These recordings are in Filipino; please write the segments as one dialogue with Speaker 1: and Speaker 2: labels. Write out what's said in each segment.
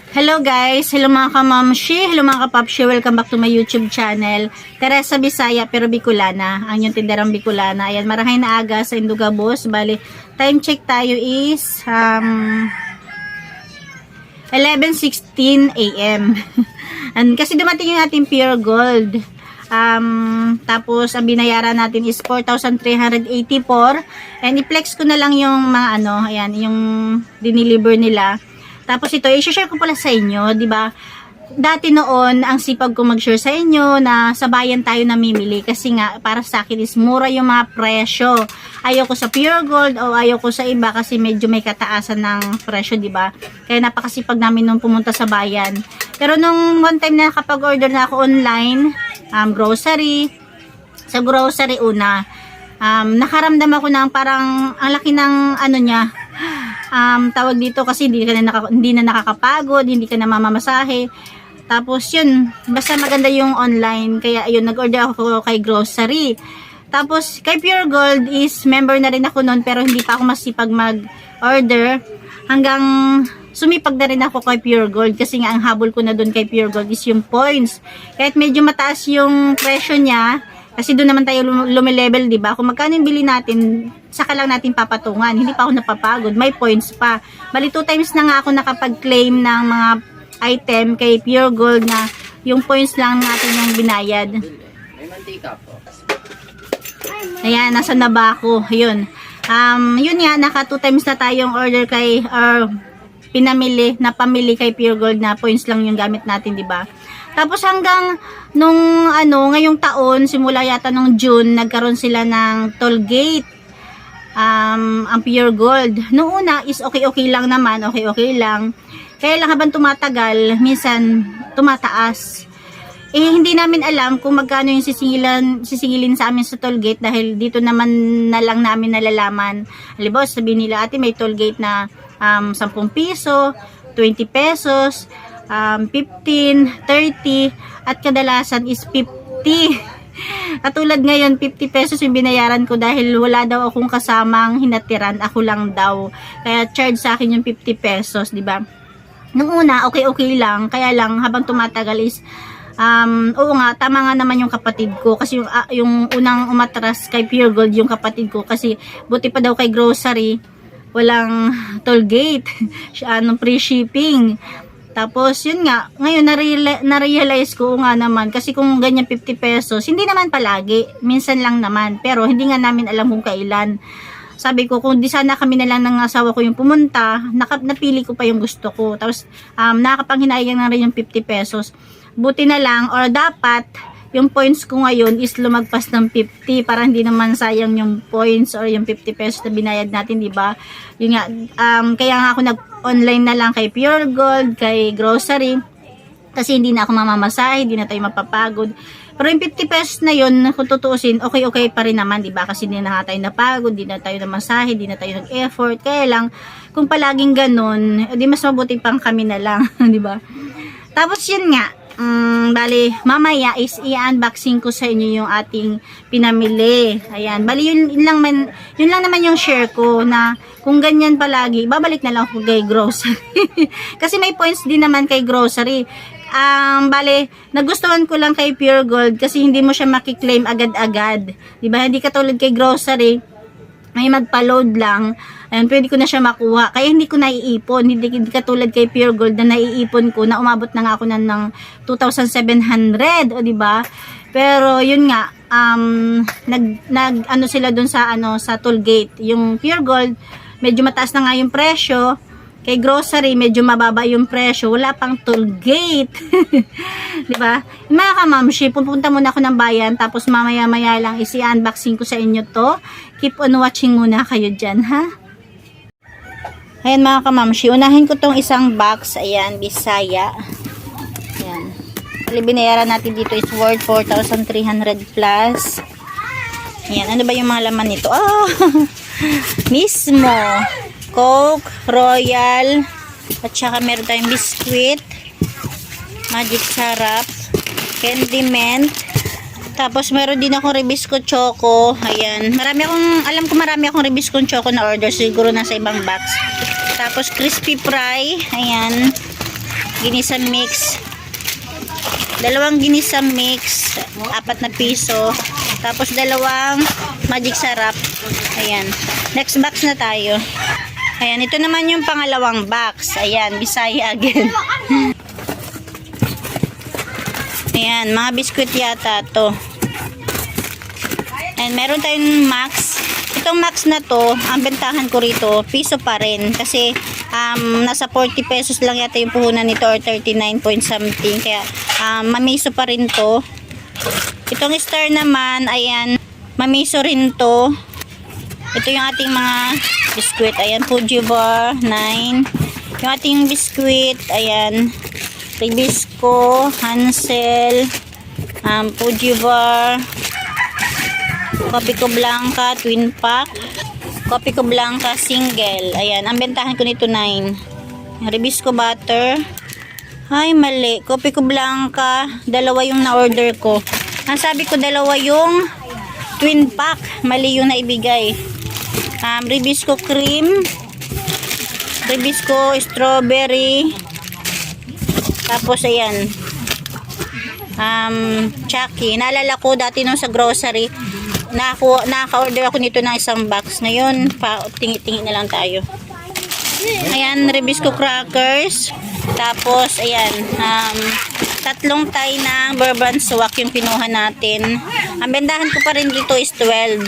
Speaker 1: Hello guys, hello mga kamamshi, hello mga kapapshi, welcome back to my YouTube channel. Teresa Bisaya pero Bicolana, ang yung tinderang Bicolana. Ayan, marangay na aga sa Indugabos. Bali, time check tayo is 11:16 AM. And kasi dumating yung ating pure gold. Tapos ang binayaran natin is 4,384 and i-flex ko na lang yung mga ayan, yung diniliver nila. Tapos ito, i-share ko pala sa inyo, 'di ba? Dati noon, ang sipag ko mag-share sa inyo na sa bayan tayo namimili kasi nga para sa akin is mura yung mga presyo. Ayoko sa pure gold o ayoko sa iba kasi medyo may kataasan ng presyo, 'di ba? Kaya napakasipag namin nung pumunta sa bayan. Pero nung one time na kapag-order na ako online, grocery, sa grocery una, nakaramdam ako ng parang ang laki ng niya, tawag dito kasi hindi na nakakapagod, hindi ka na mamamasahe. Tapos yun, basta maganda yung online, kaya ayun, nag-order ako kay grocery. Tapos kay Pure Gold is member na rin ako noon pero hindi pa ako masipag mag-order hanggang sumipag na rin ako kay Pure Gold kasi nga ang habol ko na doon kay Pure Gold is yung points. Kahit medyo mataas yung presyo niya, kasi doon naman tayo lumilevel, di ba? Kung magkano yung bili natin, saka lang natin papatungan. Hindi pa ako napapagod. May points pa. Bali, 2 times na nga ako nakapag-claim ng mga item kay Pure Gold na yung points lang natin yung binayad.
Speaker 2: May mantika po.
Speaker 1: Ayan, nasa na ba ako? Yun. Yun nga, naka 2 times na tayong order kay, pamili kay Pure Gold na points lang yung gamit natin, di ba? Tapos hanggang nung ngayong taon, simula yata nung June, nagkaroon sila ng toll gate. Ang Pure Gold. Noong una is okay lang naman, okay lang. Kaya lang habang tumatagal, minsan tumataas. Hindi namin alam kung magkano yung sisingilin sa amin sa toll gate dahil dito naman na lang namin nalalaman. Halimbawa, sabihin nila, ate may toll gate na 10 piso, 20 pesos, 15, 30, at kadalasan is 50. Katulad ngayon, 50 pesos yung binayaran ko dahil wala daw akong kasamang hinatiran, ako lang daw. Kaya charge sa akin yung 50 pesos, di ba? Nung una, okay lang. Kaya lang, habang tumatagal is, oo nga, tama nga naman yung kapatid ko. Kasi yung unang umatras kay Pure Gold, yung kapatid ko. Kasi buti pa daw kay grocery, walang toll gate, free shipping. Tapos, yun nga, ngayon na-realize ko nga naman, kasi kung ganyan 50 pesos, hindi naman palagi, minsan lang naman, pero hindi nga namin alam kung kailan. Sabi ko, kung di sana kami na lang ng asawa ko yung pumunta, napili ko pa yung gusto ko. Tapos, nakakapanghinayang na rin yung 50 pesos. Buti na lang, or dapat, yung points ko ngayon is lumagpas ng 50 para hindi naman sayang yung points or yung 50 pesos na binayad natin, di ba? Yun nga, kaya nga ako nag-online na lang kay Pure Gold, kay grocery, kasi hindi na ako mamamasahe, hindi na tayo mapapagod. Pero yung 50 pesos na yun, kung tutuusin, okay pa rin naman, di ba? Kasi hindi na tayo napagod, hindi na tayo namasahe, hindi na tayo nag-effort. Kaya lang, kung palaging ganun, di mas mabuti pang kami na lang, di ba? Tapos yun nga, bali, mamaya is i-unboxing ko sa inyo yung ating pinamili. Ayan, bali yun lang naman yung share ko na kung ganyan palagi, babalik na lang ako kay grocery. Kasi may points din naman kay grocery. Bali, nagustuhan ko lang kay Pure Gold kasi hindi mo siya makiklaim agad-agad. Diba? Hindi katulad kay grocery, may magpa-load lang, ayun, pwede ko na siya makuha. Kaya hindi ko naiipon. Hindi katulad kay Pure Gold na naiipon ko, na umabot na nga ako ng 2,700, o diba? Pero yun nga, sila dun sa sa toll gate. Yung Pure Gold, medyo mataas na nga yung presyo. Kay grocery, medyo mababa yung presyo. Wala pang toll gate. Diba? Mga kamamshi, pupunta muna ako ng bayan. Tapos mamaya-maya lang isi-unboxing ko sa inyo to. Keep on watching muna kayo dyan, ha? Ayan mga kamamshi, unahin ko tong isang box. Ayan, Bisaya. Ayan. Binayaran natin dito is worth 4,300 plus. Ayan, ano ba yung mga laman nito? Oh! Mismo! Coke, Royal, at saka meron tayong biscuit, Magic Sarap, Candy Mint, tapos meron din akong Ribisco Choco. Ayan, alam ko marami akong Ribisco Choco na order, siguro nasa ibang box. Tapos crispy fry, ayan. ginisa mix. Dalawang ginisa mix, 4 na piso. Tapos dalawang magic sarap. Ayan. Next box na tayo. Ayan, ito naman yung pangalawang box. Ayan, Bisaya again. Ayan, mga biskuit yata to. And meron tayong Max. Itong Max na to, ang bentahan ko rito, piso pa rin. Kasi nasa 40 pesos lang yata yung puhunan nito or 39 point something. Kaya mamiso pa rin to. Itong Star naman, ayan, mamiso rin to. Ito yung ating mga biskuit. Ayan, Fuji Bar, 9. Yung ating biskuit, ayan, Ribisco, Hansel, Fuji Bar, Copico Blanca, twin pack, Copico Blanca, single. Ayan, ang bentahan ko nito 9. Ribisco butter. Ay, mali. Copico Blanca, dalawa yung na-order ko. Ang sabi ko, dalawa yung twin pack. Mali yung naibigay. Ribisco cream, Ribisco strawberry. Tapos, ayan. Chucky. Naalala ko dati nung sa grocery, naka-order ako nito ng isang box. Ngayon, tingi-tingi na lang tayo. Ayan, Ribisco crackers. Tapos, ayan, tatlong tie ng bourbon swak yung pinuha natin. Ang bendahan ko pa rin dito is 12.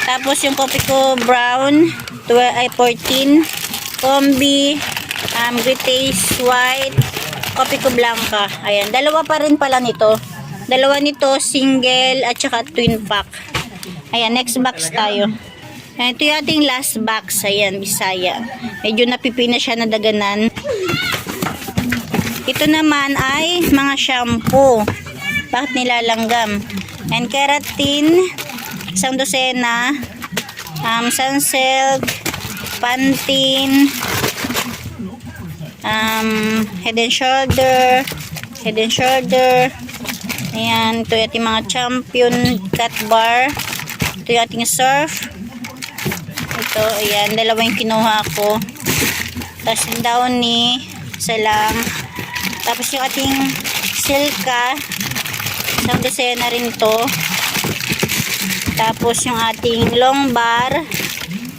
Speaker 1: Tapos, yung Copico brown, 14. Combi, Great Taste white, Copico Blanca. Ayan, dalawa pa rin pala nito. Dalawa nito, single at saka twin pack. Ayan, next box tayo. Ayan, ito yung ating last box. Ayan, Bisaya. Medyo napipina siya na daganan. Ito naman ay mga shampoo. Bakit nilalanggam? And keratin, isang dosena. Sunsilk, Pantene, Head and Shoulder. Ayan, ito yung ating mga Champion cut bar. Ito yung ating Surf. Ito, ayan, dalawa yung kinuha ko. Tapos yung Downy, isa lang. Tapos yung ating Silka, isang dosena rin to. Tapos yung ating long bar,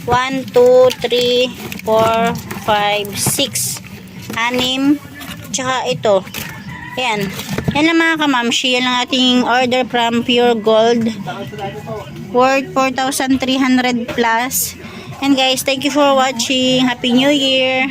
Speaker 1: 1, 2, 3, 4, 5, 6. 6. Tsaka ito. Ayan. Yan lang mga kamamshi. Yan lang ating order from Pure Gold. Worth 4,300 plus. And guys, thank you for watching. Happy New Year!